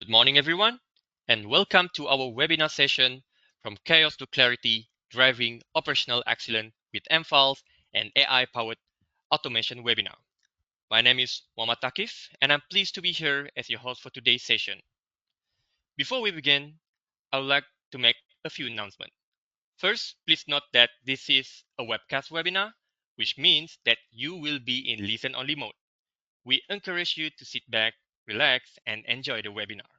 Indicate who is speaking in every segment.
Speaker 1: Good morning, everyone, and welcome to our webinar session From Chaos to Clarity Driving Operational Excellence with MFALS and AI-powered automation webinar. My name is Muhammad Takif, and I'm pleased to be here as your host for today's session. Before we begin, I would like to make a few announcements. First, please note that this is a webcast webinar, which means that you will be in listen-only mode. We encourage you to sit back, relax, and enjoy the webinar.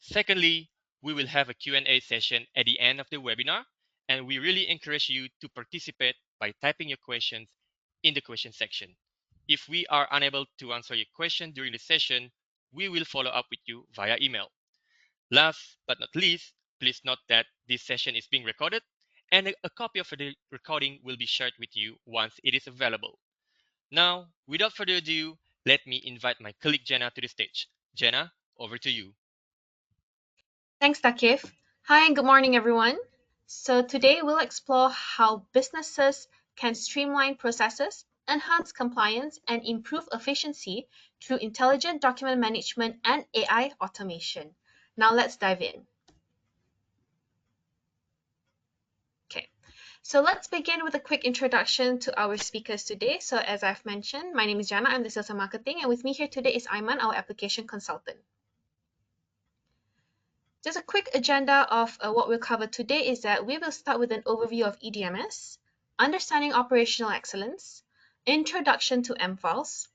Speaker 1: Secondly, we will have a Q&A session at the end of the webinar, and we really encourage you to participate by typing your questions in the question section. If we are unable to answer your question during the session, we will follow up with you via email. Last but not least, please note that this session is being recorded, and a copy of the recording will be shared with you once it is available. Now, without further ado, let me invite my colleague Jenna to the stage. Jenna, over to you.
Speaker 2: Thanks, Takif. Hi and good morning, everyone. So today we'll explore how businesses can streamline processes, enhance compliance, and improve efficiency through intelligent document management and AI automation. Now let's dive in. Okay, so let's begin with a quick introduction to our speakers today. So as I've mentioned, my name is Jana, I'm the Sales and Marketing, and with me here today is Aiman, our Application Consultant. Just a quick agenda of what we'll cover today is that we will start with an overview of EDMS, understanding operational excellence, introduction to MFALS,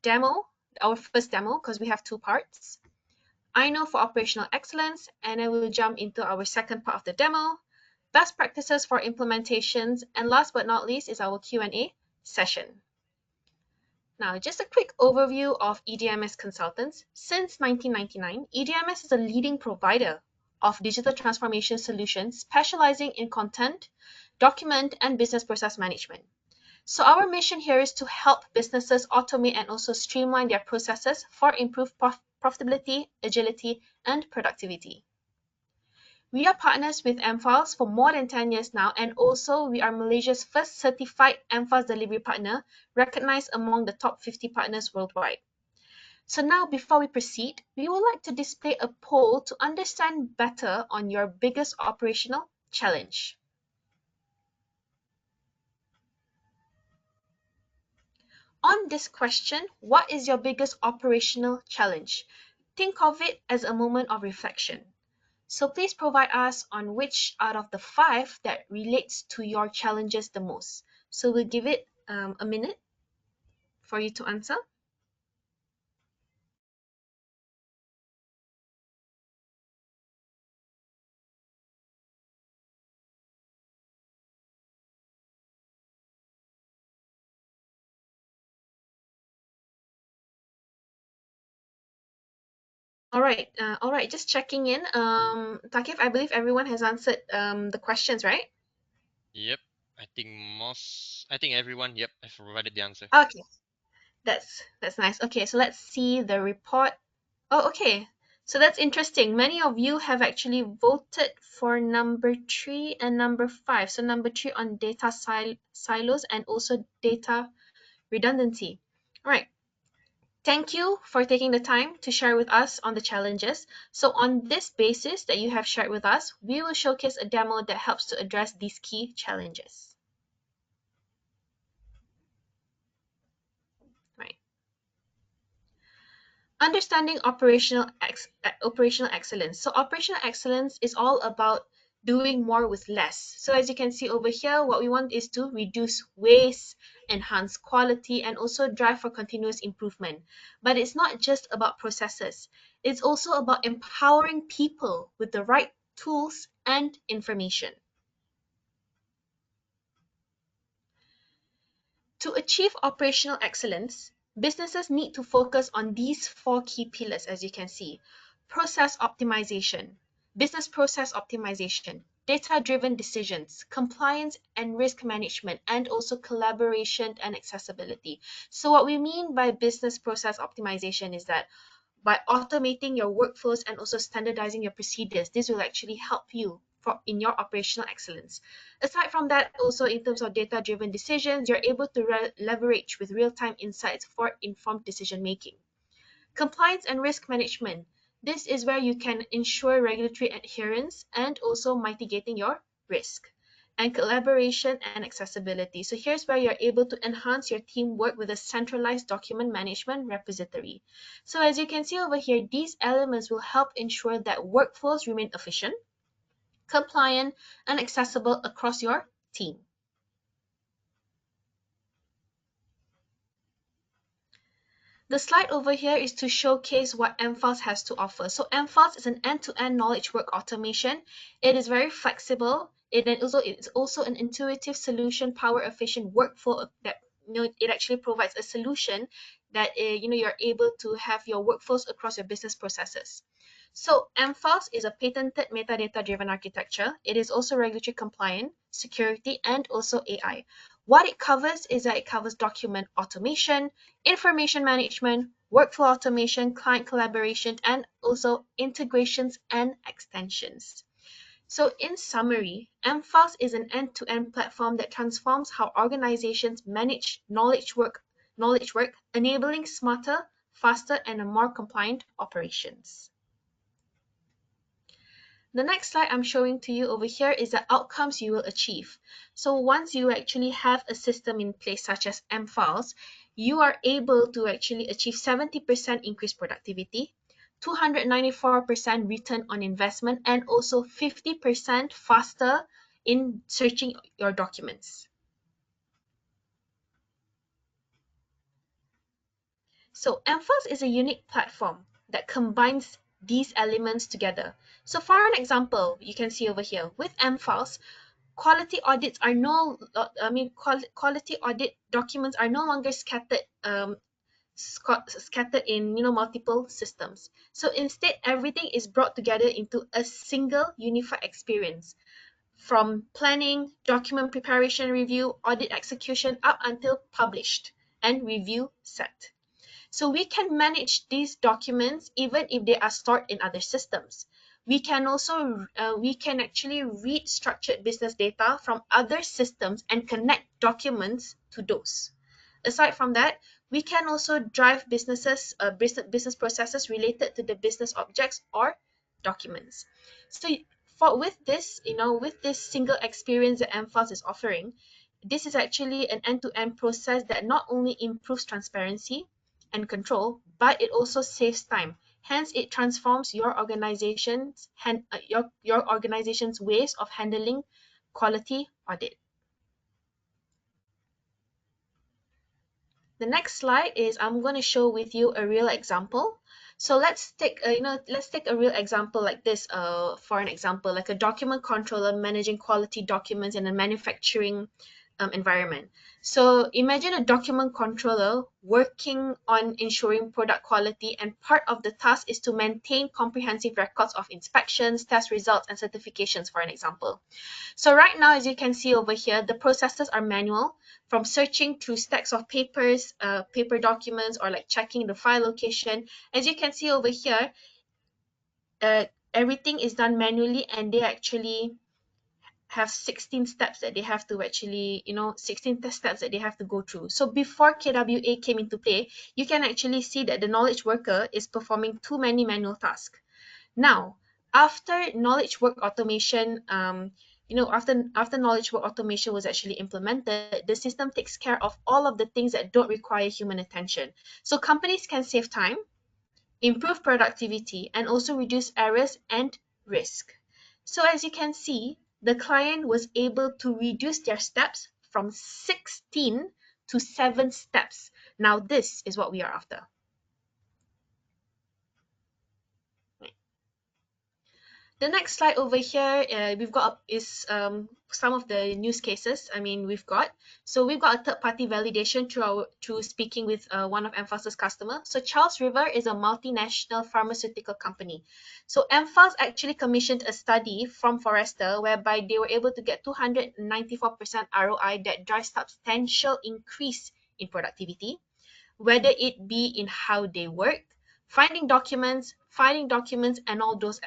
Speaker 2: demo, our first demo because we have two parts, AINO for operational excellence, and then we'll jump into our second part of the demo, best practices for implementations, and last but not least is our Q&A session. Now, just a quick overview of EDMS consultants. Since 1999, EDMS is a leading provider of digital transformation solutions specializing in content, document, and business process management. So our mission here is to help businesses automate and also streamline their processes for improved profitability, agility, and productivity. We are partners with MFALS for more than 10 years now, and also we are Malaysia's first certified MFALS delivery partner, recognized among the top 50 partners worldwide. So now, before we proceed, we would like to display a poll to understand better on your biggest operational challenge. On this question, what is your biggest operational challenge? Think of it as a moment of reflection. So please provide us on which out of the 5 that relates to your challenges the most. So we'll give it a minute for you to answer. All right, just checking in. Takif, I believe everyone has answered the questions, right?
Speaker 1: Yep, I think everyone, yep, I've provided the answer.
Speaker 2: Okay, that's nice. Okay, so let's see the report. Oh, okay. So that's interesting. Many of you have actually voted for number 3 and number 5. So number 3 on data silos and also data redundancy. All right. Thank you for taking the time to share with us on the challenges. So on this basis that you have shared with us, we will showcase a demo that helps to address these key challenges. Right. Understanding operational excellence. So operational excellence is all about doing more with less. So as you can see over here, what we want is to reduce waste, enhance quality, and also drive for continuous improvement. But it's not just about processes. It's also about empowering people with the right tools and information. To achieve operational excellence, businesses need to focus on these 4 key pillars, as you can see. Process optimization, business process optimization, data-driven decisions, compliance and risk management, and also collaboration and accessibility. So what we mean by business process optimization is that by automating your workflows and also standardizing your procedures, this will actually help you in your operational excellence. Aside from that, also in terms of data-driven decisions, you're able to leverage with real-time insights for informed decision-making. Compliance and risk management. This is where you can ensure regulatory adherence and also mitigating your risk. And collaboration and accessibility. So here's where you're able to enhance your teamwork with a centralized document management repository. So as you can see over here, these elements will help ensure that workflows remain efficient, compliant, and accessible across your team. The slide over here is to showcase what mFiles has to offer. So mFiles is an end-to-end knowledge work automation. It is very flexible. It's also an intuitive solution, power efficient workflow that it actually provides a solution that you're able to have your workflows across your business processes. So mFiles is a patented metadata-driven architecture. It is also regulatory compliant, security, and also AI. What it covers is that it covers document automation, information management, workflow automation, client collaboration, and also integrations and extensions. So in summary, mFiles is an end-to-end platform that transforms how organizations manage knowledge work, enabling smarter, faster, and a more compliant operations. The next slide I'm showing to you over here is the outcomes you will achieve. So once you actually have a system in place such as mFiles, you are able to actually achieve 70% increased productivity, 294% return on investment, and also 50% faster in searching your documents. So mFiles is a unique platform that combines these elements together. So for an example, you can see over here with mFiles, quality audits are no quality audit documents are no longer scattered in multiple systems. So instead, everything is brought together into a single unified experience, from planning, document preparation, review, audit execution, up until published and review set. So we can manage these documents even if they are stored in other systems. We can actually read structured business data from other systems and connect documents to those. Aside from that, we can also drive business processes related to the business objects or documents. So with this single experience that mFiles is offering, this is actually an end-to-end process that not only improves transparency and control, but it also saves time. Hence, it transforms your organization's ways of handling quality audit. The next slide is I'm going to show with you a real example. So let's take a real example like this. For an example, like a document controller managing quality documents in a manufacturing environment. So imagine a document controller working on ensuring product quality, and part of the task is to maintain comprehensive records of inspections, test results, and certifications, for an example. So right now, as you can see over here, the processes are manual, from searching through stacks of paper documents, or like checking the file location. As you can see over here, everything is done manually, and they actually have 16 steps that they have to 16 steps that they have to go through. So before KWA came into play, you can actually see that the knowledge worker is performing too many manual tasks. Now, after knowledge work automation, after knowledge work automation was actually implemented, the system takes care of all of the things that don't require human attention. So companies can save time, improve productivity, and also reduce errors and risk. So as you can see, the client was able to reduce their steps from 16 to 7 steps. Now, this is what we are after. The next slide over here, we've got is some of the use cases. We've got a third-party validation through speaking with one of mFiles' customer. So Charles River is a multinational pharmaceutical company. So mFiles actually commissioned a study from Forrester whereby they were able to get 294% ROI that drives substantial increase in productivity, whether it be in how they work, finding documents, and all those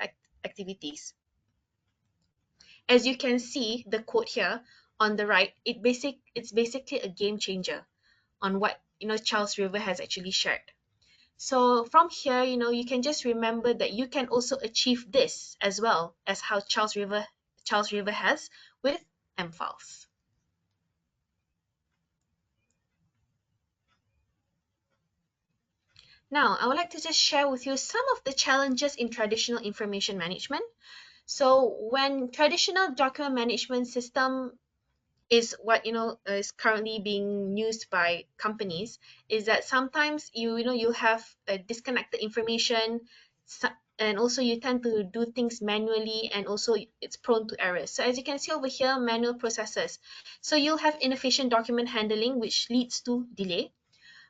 Speaker 2: activities. As you can see, the quote here on the right, it's basically a game changer on what Charles River has actually shared. So from here, you can just remember that you can also achieve this as well as how Charles River has with mFiles. Now, I would like to just share with you some of the challenges in traditional information management. So when traditional document management system is what is currently being used by companies, is that sometimes you have disconnected information, and also you tend to do things manually, and also it's prone to errors. So as you can see over here, manual processes, so you'll have inefficient document handling, which leads to delay.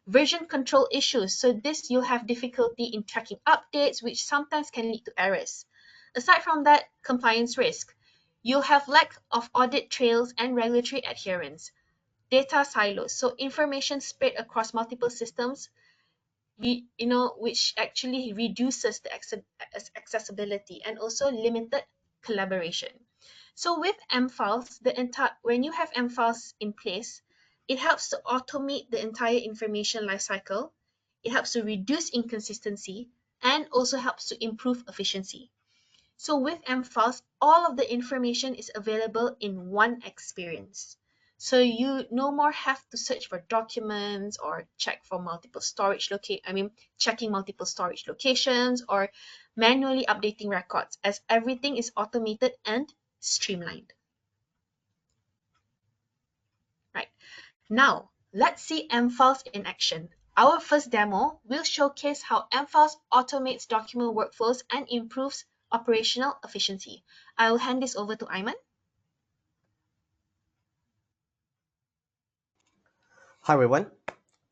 Speaker 2: Version control issues, so this you'll have difficulty in tracking updates, which sometimes can lead to errors. Aside from that, compliance risk, you'll have lack of audit trails and regulatory adherence. Data silos, so information spread across multiple systems, which actually reduces the accessibility, and also limited collaboration. So with mFiles, when you have mFiles in place, it helps to automate the entire information lifecycle. It helps to reduce inconsistency and also helps to improve efficiency. So with mFiles, all of the information is available in one experience. So you no more have to search for documents or checking multiple storage locations or manually updating records, as everything is automated and streamlined. Right. Now, let's see mFiles in action. Our first demo will showcase how mFiles automates document workflows and improves operational efficiency. I will hand this over to Ayman.
Speaker 3: Hi everyone.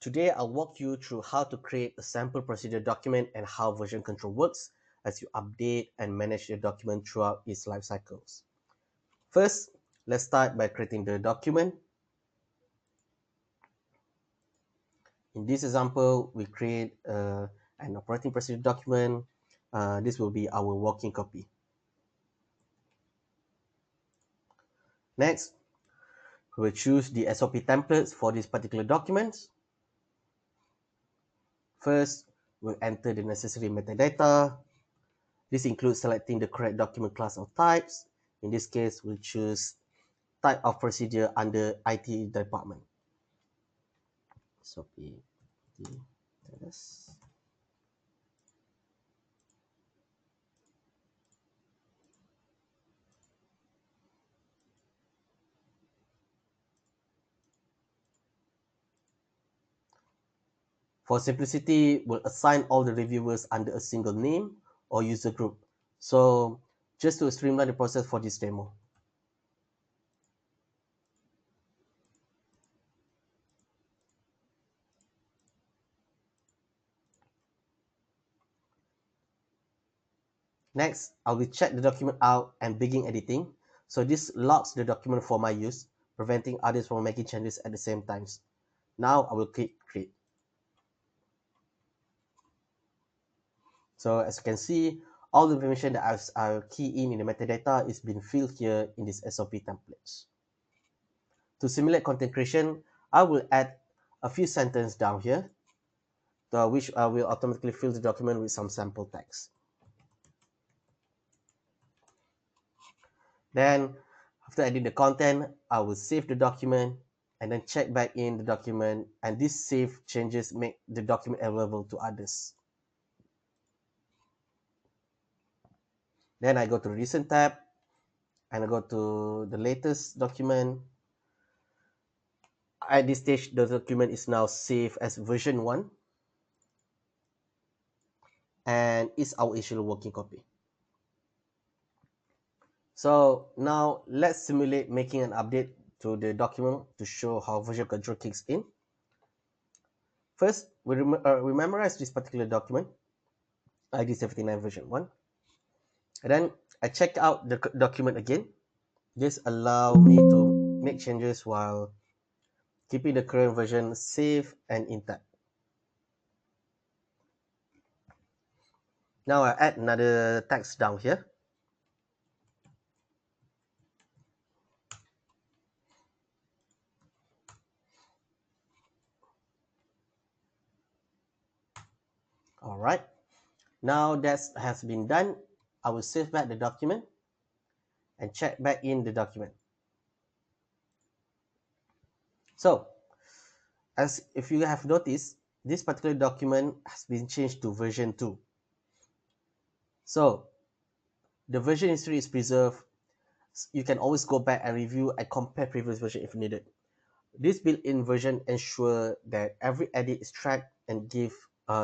Speaker 3: Today I'll walk you through how to create a sample procedure document and how version control works as you update and manage your document throughout its life cycles. First, let's start by creating the document. In this example, we create an operating procedure document. This will be our working copy. Next, we will choose the SOP templates for this particular document. First, we'll enter the necessary metadata. This includes selecting the correct document class or types. In this case, we'll choose type of procedure under IT department. So, for simplicity, we'll assign all the reviewers under a single name or user group. So just to streamline the process for this demo. Next, I will check the document out and begin editing. So this locks the document for my use, preventing others from making changes at the same time. Now I will click create. So as you can see, all the information that I've key in the metadata is being filled here in this SOP templates. To simulate content creation, I will add a few sentences down here, which will automatically fill the document with some sample text. Then, after adding the content, I will save the document and then check back in the document, and these save changes make the document available to others. Then I go to the recent tab and I go to the latest document. At this stage, the document is now saved as version 1 and is our initial working copy. So now let's simulate making an update to the document to show how version control kicks in. First, we memorize this particular document, ID79 version 1. And then I check out the document again. This allows me to make changes while keeping the current version safe and intact. Now I add another text down here. All right. Now that has been done, I will save back the document and check back in the document. So, as if you have noticed, this particular document has been changed to version 2. So, the version history is preserved. You can always go back and review and compare previous version if needed. This built-in version ensures that every edit is tracked and give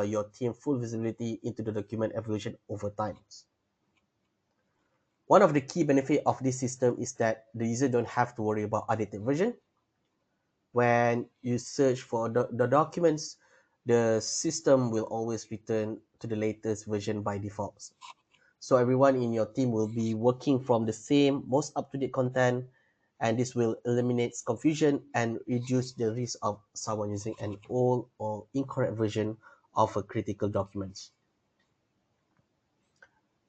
Speaker 3: your team full visibility into the document evolution over time. One of the key benefits of this system is that the user don't have to worry about outdated version. When you search for the documents, the system will always return to the latest version by default. So everyone in your team will be working from the same, most up-to-date content, and this will eliminate confusion and reduce the risk of someone using an old or incorrect version of a critical document.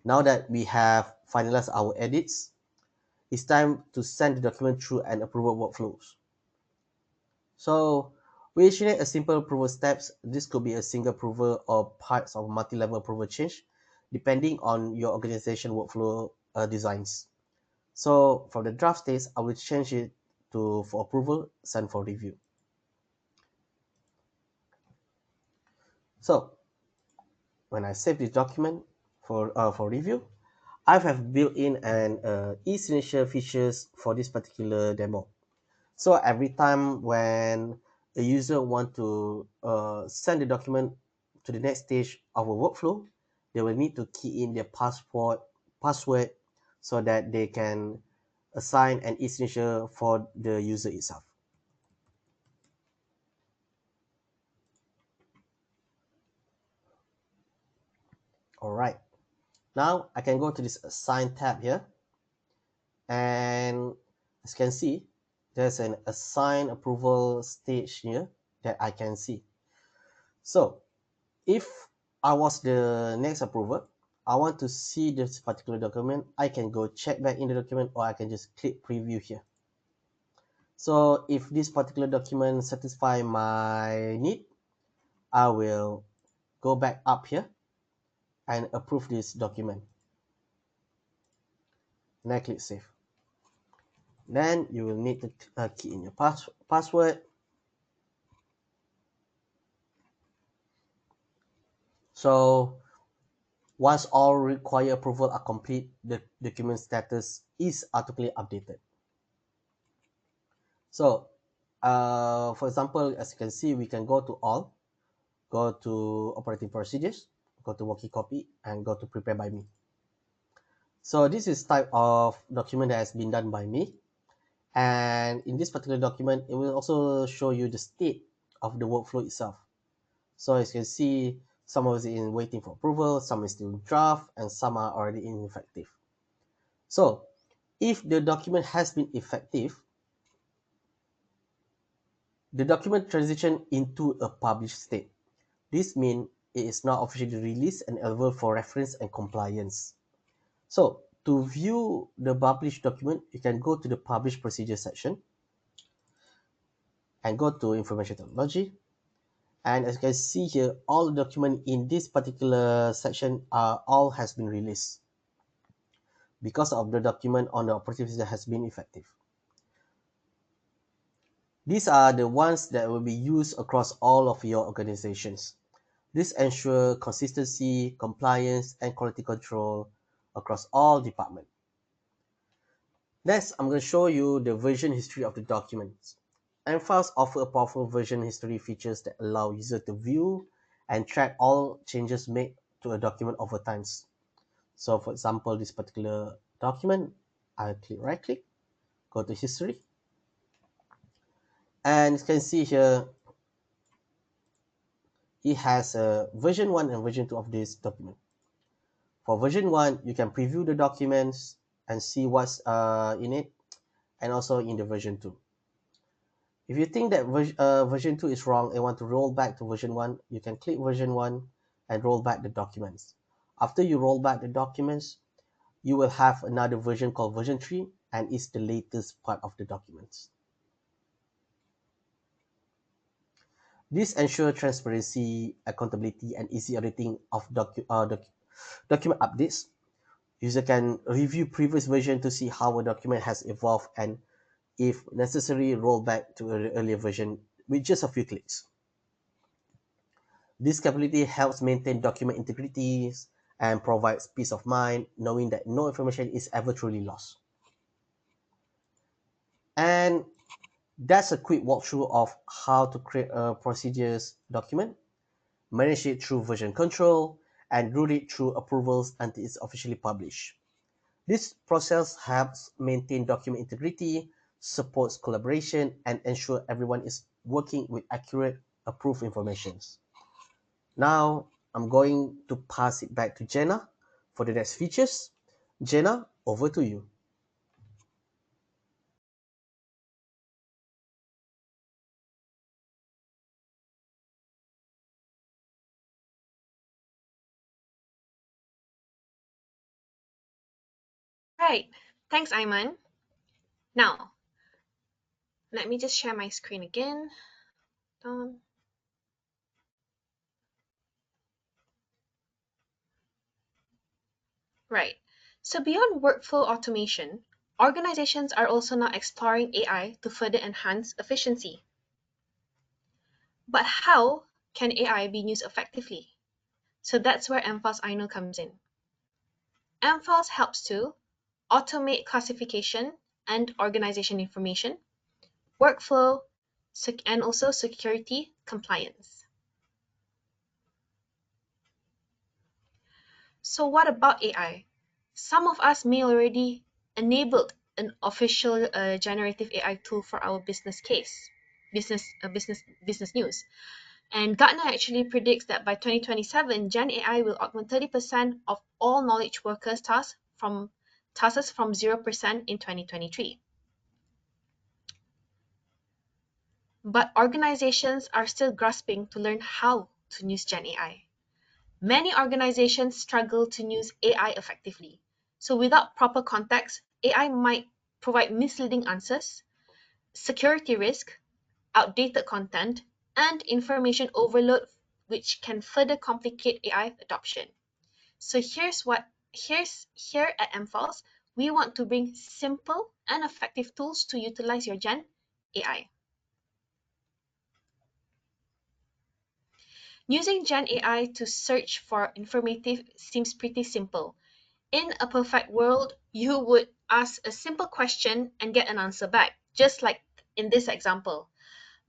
Speaker 3: Now that we have finalized our edits, it's time to send the document through an approval workflows. So we initiate a simple approval steps. This could be a single approval or parts of multi-level approval change, depending on your organization workflow designs. So from the draft stage, I will change it to for approval, send for review. So when I save this document for review, I have built in an e-signature features for this particular demo. So every time when a user want to send the document to the next stage of a workflow, they will need to key in their password so that they can assign an e-signature for the user itself. All right. Now I can go to this assign tab here, and as you can see, there's an assign approval stage here that I can see. So if I was the next approver, I want to see this particular document, I can go check back in the document, or I can just click preview here. So if this particular document satisfy my need, I will go back up here and approve this document. And I click save. Then you will need to key in your password. So once all required approval are complete, the document status is automatically updated. So for example, as you can see, we can go to all, go to operating procedures, go to working copy, and go to prepare by me. So this is type of document that has been done by me. And in this particular document, it will also show you the state of the workflow itself. So as you can see, some of it is in waiting for approval, some is still in draft, and some are already ineffective. So if the document has been effective, the document transition into a published state. This means it is now officially released and available for reference and compliance. So to view the published document, you can go to the publish procedure section and go to information technology. And as you can see here, all the document in this particular section are all has been released because of the document on the operating system has been effective. These are the ones that will be used across all of your organizations. This ensures consistency, compliance, and quality control across all departments. Next, I'm going to show you the version history of the documents. MFiles offer a powerful version history features that allow users to view and track all changes made to a document over time. So for example, this particular document, I right click, go to history, and you can see here it has a version 1 and version 2 of this document. For version 1, you can preview the documents and see what's in it, and also in the version 2. If you think that version 2 is wrong and want to roll back to version 1, you can click version 1 and roll back the documents. After you roll back the documents, you will have another version called version 3, and it's the latest part of the documents. This ensures transparency, accountability, and easy auditing of document updates. User can review previous version to see how a document has evolved and, if necessary, roll back to an earlier version with just a few clicks. This capability helps maintain document integrity and provides peace of mind knowing that no information is ever truly lost. And that's a quick walkthrough of how to create a procedures document, manage it through version control, and route it through approvals until it's officially published. This process helps maintain document integrity, supports collaboration, and ensure everyone is working with accurate, approved information. Now, I'm going to pass it back to Jenna for the next features. Jenna, over to you.
Speaker 2: Right. Thanks, Ayman. Now, let me just share my screen again. Right. So beyond workflow automation, organizations are also now exploring AI to further enhance efficiency. But how can AI be used effectively? So that's where MFAS AINO comes in. MFAS helps to automate classification and organization information, workflow, and also security compliance. So what about AI? Some of us may already enabled an official generative AI tool for our business case, business news. And Gartner actually predicts that by 2027, Gen AI will augment 30% of all knowledge workers tasks from 0% in 2023. But organizations are still grasping to learn how to use Gen AI. Many organizations struggle to use AI effectively. So without proper context, AI might provide misleading answers, security risk, outdated content, and information overload, which can further complicate AI adoption. So here at MFALS, we want to bring simple and effective tools to utilize your Gen AI. Using Gen AI to search for informative seems pretty simple. In a perfect world, you would ask a simple question and get an answer back, just like in this example.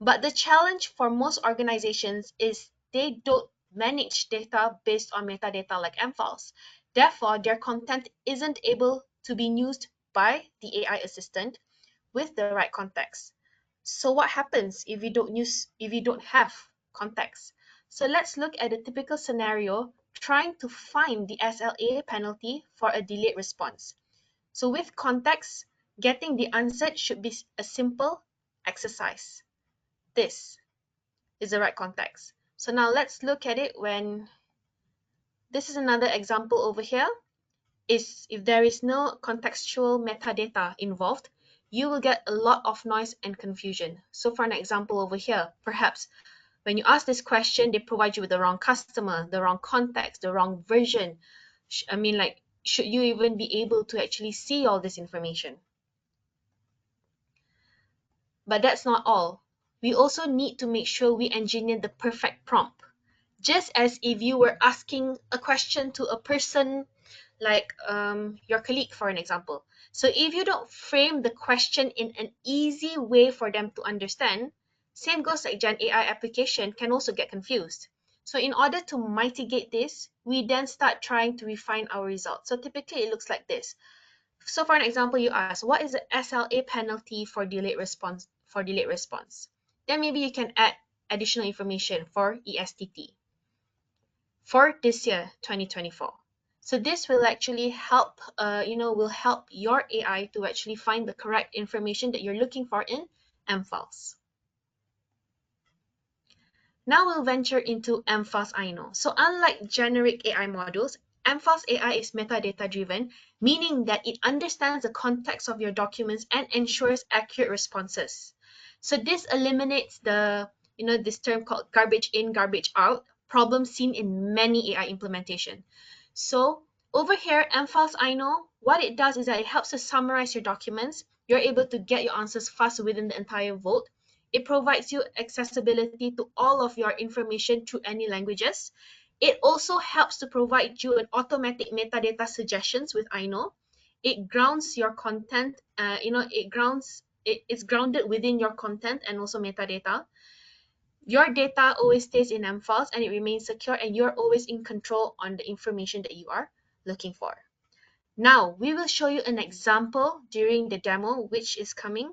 Speaker 2: But the challenge for most organizations is they don't manage data based on metadata like MFiles. Therefore, their content isn't able to be used by the AI assistant with the right context. So what happens if you don't have context? So let's look at a typical scenario trying to find the SLA penalty for a delayed response. So with context, getting the answer should be a simple exercise. This is the right context. So now let's look at it when this is another example over here. Is if there is no contextual metadata involved, you will get a lot of noise and confusion. So for an example over here, perhaps when you ask this question, they provide you with the wrong customer, the wrong context, the wrong version. Should you even be able to actually see all this information? But that's not all. We also need to make sure we engineer the perfect prompt. Just as if you were asking a question to a person like your colleague, for an example. So if you don't frame the question in an easy way for them to understand, same goes like Gen AI application can also get confused. So in order to mitigate this, we then start trying to refine our results. So typically it looks like this. So for an example, you ask, what is the SLA penalty for delayed response? Then maybe you can add additional information for ESTT for this year, 2024. So this will actually help, will help your AI to actually find the correct information that you're looking for in MFiles. Now we'll venture into MFAS AINO. So unlike generic AI models, MFAS AI is metadata driven, meaning that it understands the context of your documents and ensures accurate responses. So this eliminates the this term called garbage in, garbage out, problem seen in many AI implementation. So over here, mFiles AINO, what it does is that it helps to summarize your documents. You're able to get your answers fast within the entire vault. It provides you accessibility to all of your information through any languages. It also helps to provide you an automatic metadata suggestions with AINO. It grounds your content, it's grounded within your content and also metadata. Your data always stays in mFiles and it remains secure, and you're always in control on the information that you are looking for. Now, we will show you an example during the demo, which is coming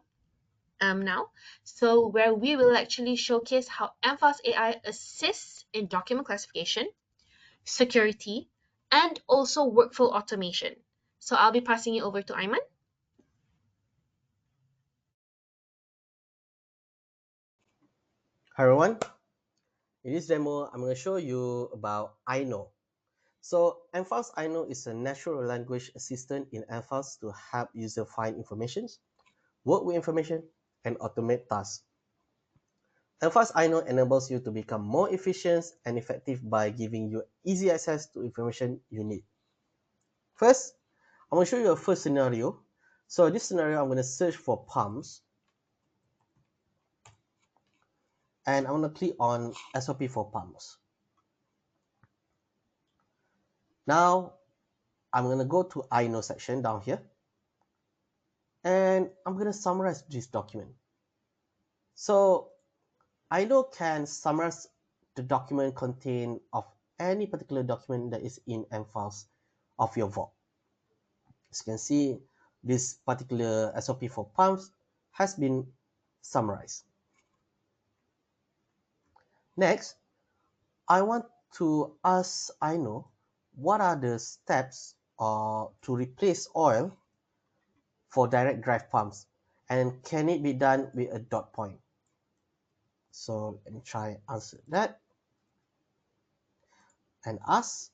Speaker 2: now. So where we will actually showcase how mFiles AI assists in document classification, security, and also workflow automation. So I'll be passing it over to Ayman.
Speaker 3: Hi everyone, in this demo I'm going to show you about AINO. So mFiles AINO is a natural language assistant in mFiles to help user find information, work with information, and automate tasks. mFiles AINO enables you to become more efficient and effective by giving you easy access to information you need. First, I'm going to show you a first scenario. So this scenario, I'm going to search for pumps. And I'm going to click on SOP for pumps. Now, I'm going to go to AINO section down here. And I'm going to summarize this document. So AINO can summarize the document content of any particular document that is in mFiles of your vault. As you can see, this particular SOP for pumps has been summarized. Next, I want to ask AINO what are the steps to replace oil for direct drive pumps, and can it be done with a dot point? So let me try answer that and ask.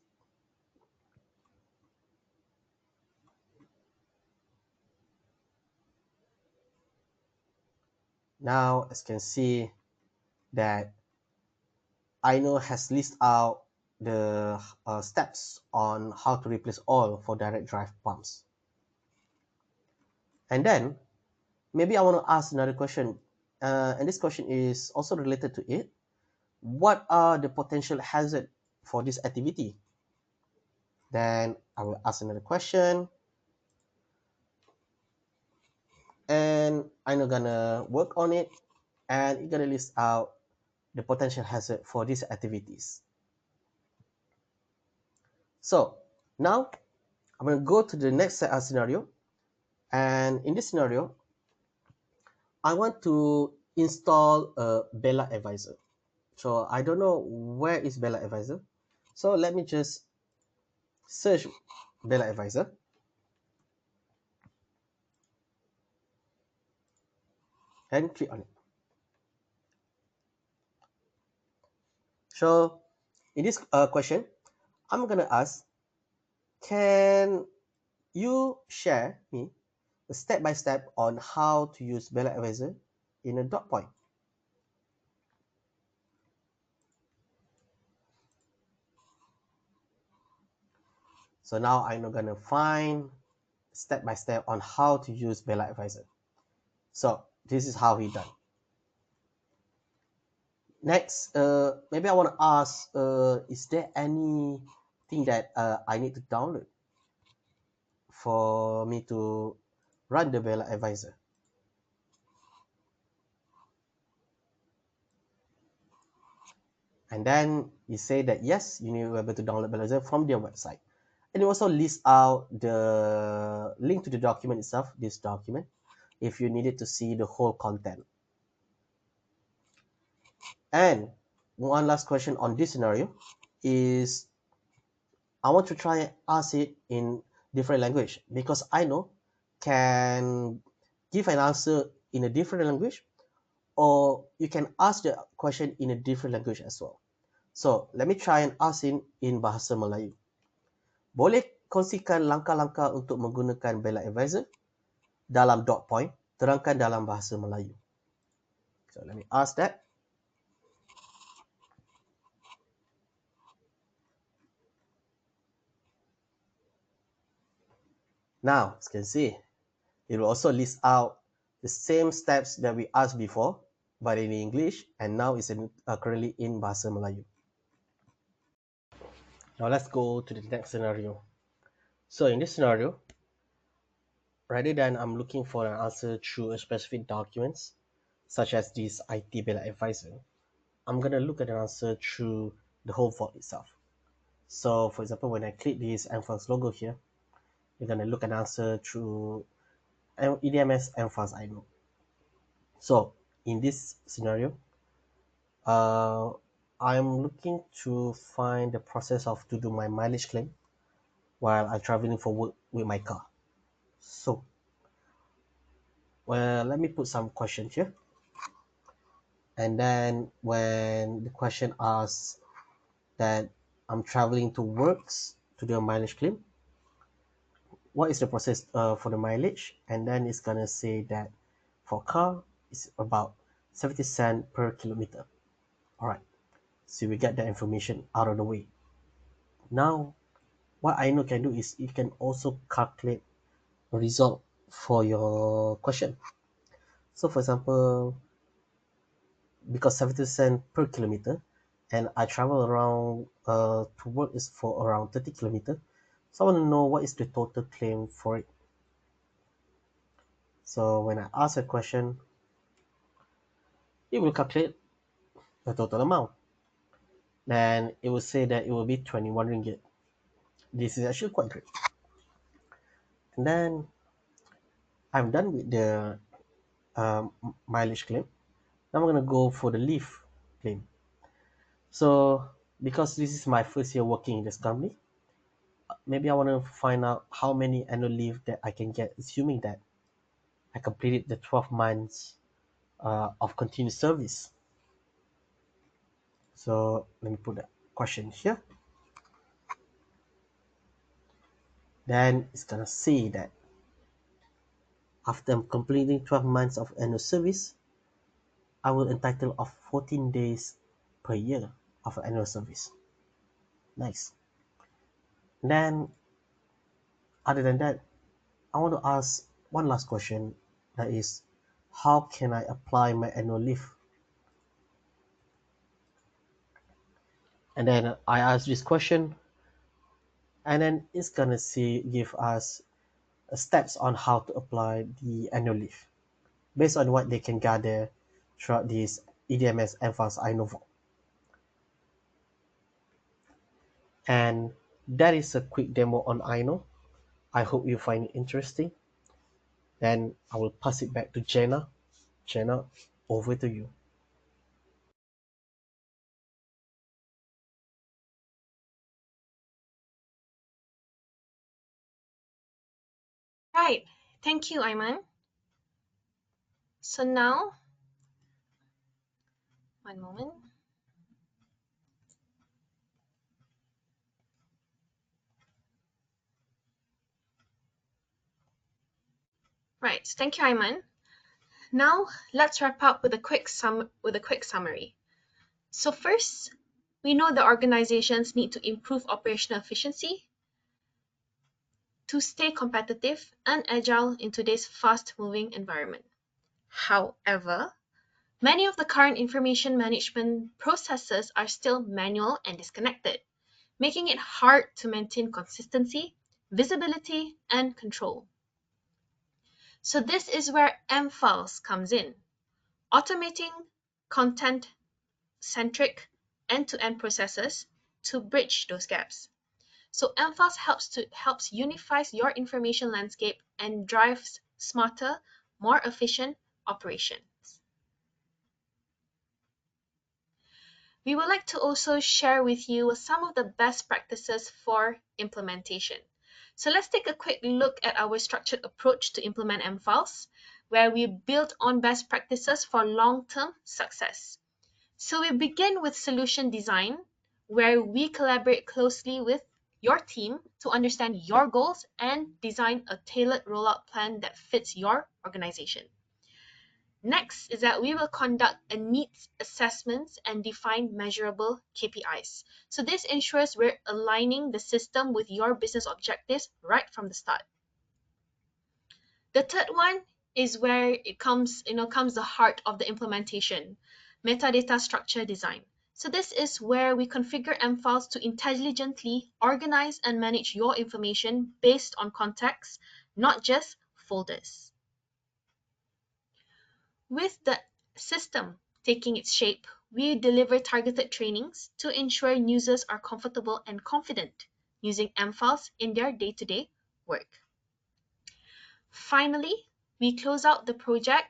Speaker 3: Now, as you can see that AINO has listed out the steps on how to replace oil for direct drive pumps. And then maybe I want to ask another question, and this question is also related to it. What are the potential hazards for this activity? Then I will ask another question, and I'm gonna work on it, and it's gonna list out the potential hazard for these activities. So now I'm gonna go to the next scenario, and in this scenario, I want to install a Bella Advisor. So I don't know where is Bella Advisor. So let me just search Bella Advisor. And click on it. So in this question, I'm gonna ask, can you share me a step-by-step on how to use Bella Advisor in a dot point? So now I'm gonna find step-by-step on how to use Bella Advisor. So this is how he done. Next, maybe I want to ask, is there anything that I need to download for me to run the Bella Advisor? And then you say that yes, you need to be able to download Bella Advisor from their website. And it also lists out the link to the document itself, this document, if you needed to see the whole content. And one last question on this scenario is, I want to try and ask it in different language, because AINO can give an answer in a different language, or you can ask the question in a different language as well. So let me try and ask it in bahasa Melayu. Boleh kongsikan langkah-langkah untuk menggunakan Bella Advisor dalam dot point, terangkan dalam bahasa Melayu. So let me ask that. Now, as you can see, it will also list out the same steps that we asked before, but in English, and now it's currently in Bahasa Melayu. Now let's go to the next scenario. So in this scenario, rather than I'm looking for an answer through a specific documents, such as this IT Bela advisor, I'm gonna look at an answer through the whole vault itself. So for example, when I click this MFAS logo here, you're gonna look at an answer through EDMS MFAS AINO. So in this scenario, uh, I'm looking to find the process of to do my mileage claim while I'm traveling for work with my car. So, well, let me put some questions here. And then when the question asks that I'm traveling to works to do a mileage claim, what is the process for the mileage? And then it's gonna say that for car, it's about 70 cents per kilometer. All right, so we get that information out of the way. Now, what I know can do is it can also calculate a result for your question. So for example, because 70 cents per kilometer, and I travel around to work is for around 30 kilometer. So I want to know what is the total claim for it. So when I ask a question, it will calculate the total amount. Then it will say that it will be 21 ringgit. This is actually quite great. And then I'm done with the mileage claim. Now I'm gonna go for the leave claim. So because this is my first year working in this company, maybe I want to find out how many annual leave that I can get, assuming that I completed the 12 months of continuous service. So let me put that question here. Then it's gonna say that after completing 12 months of annual service, I will entitle of 14 days per year of annual service. Nice. Then other than that, I want to ask one last question, that is, how can I apply my annual leave? And then I ask this question, and then it's gonna see give us steps on how to apply the annual leave based on what they can gather throughout this EDMS MFAS AINO. And that is a quick demo on AINO. I hope you find it interesting. Then I will pass it back to Jenna. Jenna, over to you.
Speaker 2: Right. Thank you, Ayman. So now, one moment. Right. Thank you, Ayman. Now let's wrap up with a quick summary. So first, we know that organizations need to improve operational efficiency to stay competitive and agile in today's fast-moving environment. However, many of the current information management processes are still manual and disconnected, making it hard to maintain consistency, visibility, and control. So this is where mFiles comes in, automating content-centric end-to-end processes to bridge those gaps. So mFiles helps unifies your information landscape and drives smarter, more efficient operations. We would like to also share with you some of the best practices for implementation. So let's take a quick look at our structured approach to implement mFiles, where we build on best practices for long-term success. So we begin with solution design, where we collaborate closely with your team to understand your goals and design a tailored rollout plan that fits your organization. Next is that we will conduct a needs assessments and define measurable KPIs. So this ensures we're aligning the system with your business objectives right from the start. The third one is where it comes the heart of the implementation, metadata structure design. So this is where we configure M files to intelligently organize and manage your information based on context, not just folders. With the system taking its shape, we deliver targeted trainings to ensure users are comfortable and confident using M files in their day-to-day work. Finally, we close out the project,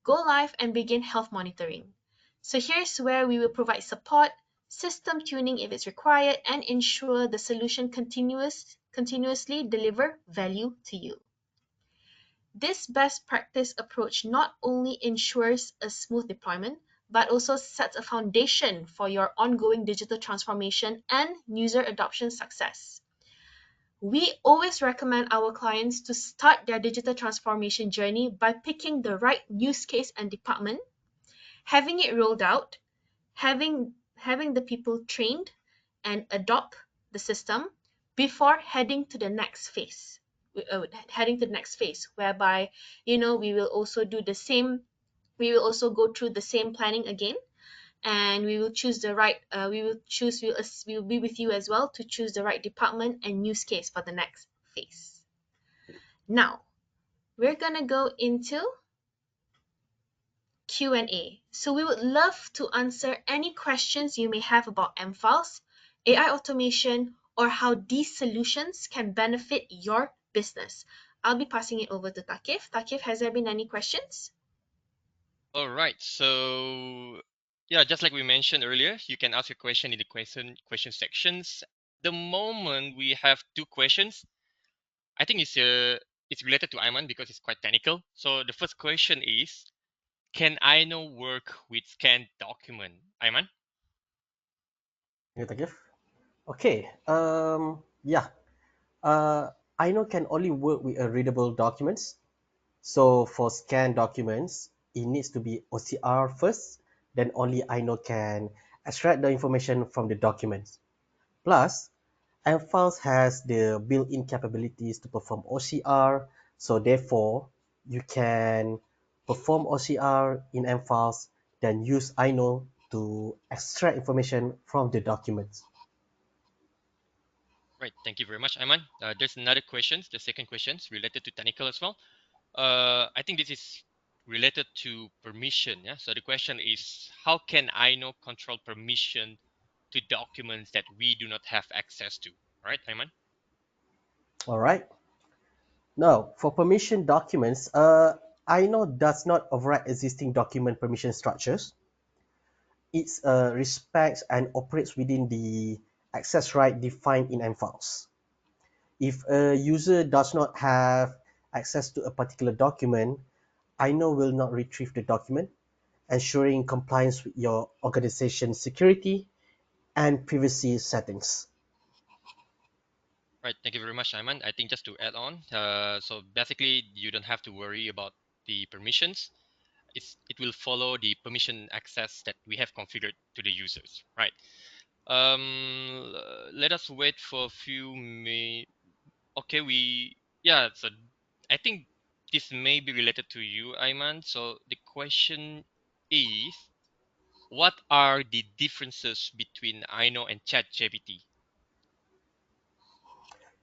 Speaker 2: go live, and begin health monitoring. So here's where we will provide support, system tuning if it's required, and ensure the solution continuously deliver value to you. This best practice approach not only ensures a smooth deployment, but also sets a foundation for your ongoing digital transformation and user adoption success. We always recommend our clients to start their digital transformation journey by picking the right use case and department, having it rolled out, having the people trained and adopt the system before heading to the next phase, whereby we will also do the same. We will also go through the same planning again, and we will choose the right. We will be with you as well to choose the right department and use case for the next phase. Now we're gonna go into Q&A. So we would love to answer any questions you may have about mFiles, AI automation, or how these solutions can benefit your business. I'll be passing it over to Takif. Takif, has there been any questions?
Speaker 1: All right. So yeah, just like we mentioned earlier, you can ask your question in the question sections. The moment we have two questions, I think it's related to Ayman because it's quite technical. So the first question is, can AINO work with scanned document? Ayman?
Speaker 3: You take it? Okay. Yeah. I know can only work with a readable documents. So for scanned documents, it needs to be OCR first. Then only I know can extract the information from the documents. Plus, mFiles has the built-in capabilities to perform OCR. So therefore, you can perform OCR in mFiles, then use INO to extract information from the documents.
Speaker 1: Right. Thank you very much, Ayman. There's another question. The second question is related to technical as well. I think this is related to permission. Yeah. So the question is, how can AINO control permission to documents that we do not have access to? Right, Ayman?
Speaker 3: All right. Now, for permission documents, INO does not override existing document permission structures. It respects and operates within the access right defined in mFiles. If a user does not have access to a particular document, INO will not retrieve the document, ensuring compliance with your organization's security and privacy settings.
Speaker 1: Right. Thank you very much, Ayman. I think just to add on, so basically you don't have to worry about the permissions. It will follow the permission access that we have configured to the users. Right. Let us wait for a few Okay, yeah. So I think this may be related to you, Ayman. So the question is, what are the differences between AINO and ChatGPT?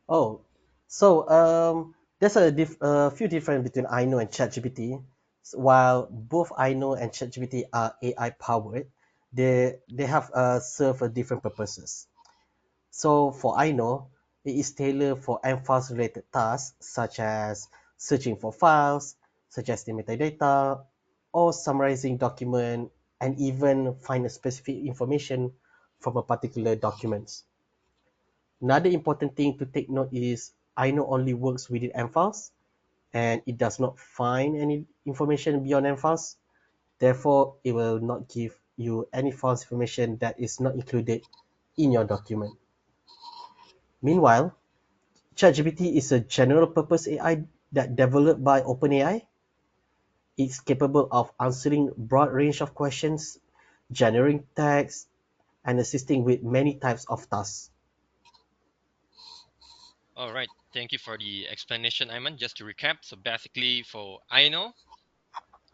Speaker 3: Oh, so there's a few difference between INO and ChatGPT. While both INO and ChatGPT are AI powered, they have serve a different purposes. So for INO, it is tailored for MFAS related tasks such as searching for files, suggesting metadata, or summarizing document, and even find a specific information from a particular document. Another important thing to take note is INO only works within MFiles and it does not find any information beyond MFiles. Therefore, it will not give you any false information that is not included in your document. Meanwhile, ChatGPT is a general purpose AI that developed by OpenAI. It's capable of answering broad range of questions, generating text, and assisting with many types of tasks.
Speaker 1: All right. Thank you for the explanation, Ayman. Just to recap, so basically for AINO,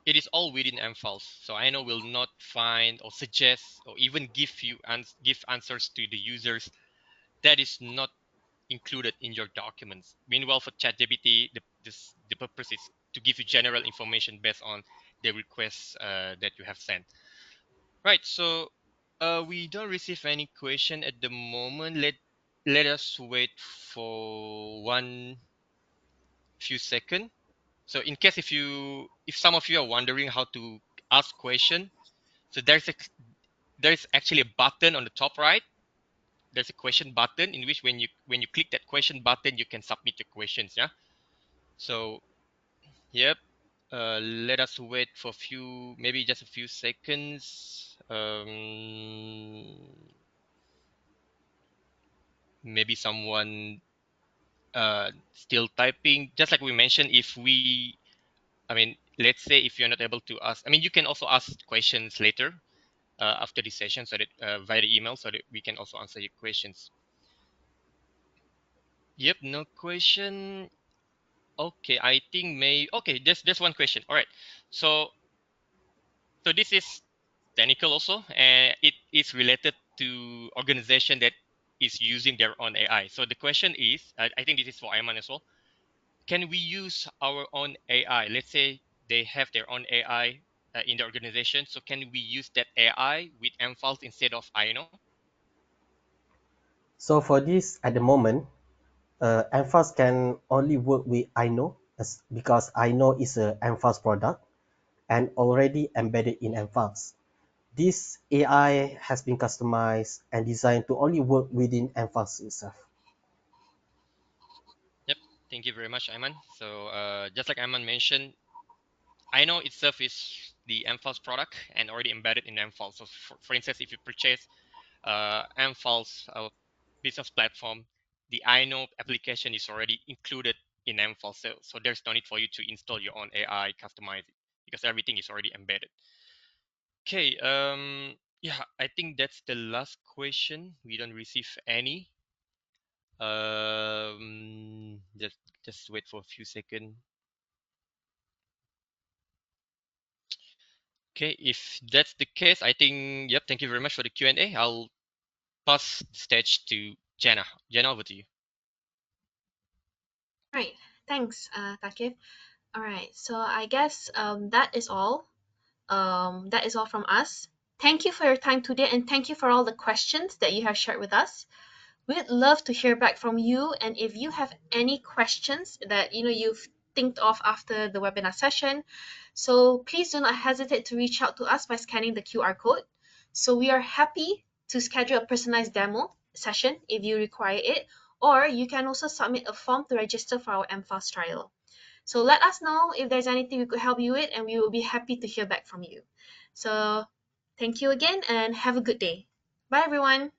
Speaker 1: it is all within mFiles. So AINO will not find or suggest or even give answers to the users that is not included in your documents. Meanwhile, for ChatGPT, the purpose is to give you general information based on the requests that you have sent. Right. So we don't receive any question at the moment. Let us wait for one few seconds. So in case if some of you are wondering how to ask question, so there's actually a button on the top right. There's a question button in which when you click that question button, you can submit your questions. Yeah. So yep. Let us wait for maybe just a few seconds. Maybe someone still typing. Just like we mentioned, I mean, let's say if you're not able to ask, I mean, you can also ask questions later after this session, so that via the email, so that we can also answer your questions. Yep, no question. Okay, I think okay. There's one question. All right, so this is technical also, and it is related to organization that is using their own AI. So the question is, I think this is for Ayman as well. Can we use our own AI? Let's say they have their own AI in the organization. So can we use that AI with mFiles instead of AINO?
Speaker 3: So for this, at the moment, MFAS can only work with AINO because AINO is a MFAS product and already embedded in MFAS. This AI has been customized and designed to only work within MFAS itself.
Speaker 1: Yep. Thank you very much, Ayman. So just like Ayman mentioned, AINO itself is the mFiles product and already embedded in mFiles. So for instance, if you purchase mFiles business platform, the AINO application is already included in mFiles. So there's no need for you to install your own AI, customize it, because everything is already embedded. Okay, yeah, I think that's the last question. We don't receive any. Just wait for a few seconds. Okay, if that's the case, I think yep. Thank you very much for the Q&A. I'll pass the stage to Jenna. Jenna, over to you.
Speaker 2: Right. Thanks, Takif. All right. So I guess that is all. That is all from us. Thank you for your time today, and thank you for all the questions that you have shared with us. We'd love to hear back from you, and if you have any questions that you've think of after the webinar session, so please do not hesitate to reach out to us by scanning the QR code. So we are happy to schedule a personalized demo session if you require it, or you can also submit a form to register for our MFAS trial. So let us know if there's anything we could help you with, and we will be happy to hear back from you. So thank you again, and have a good day. Bye, everyone.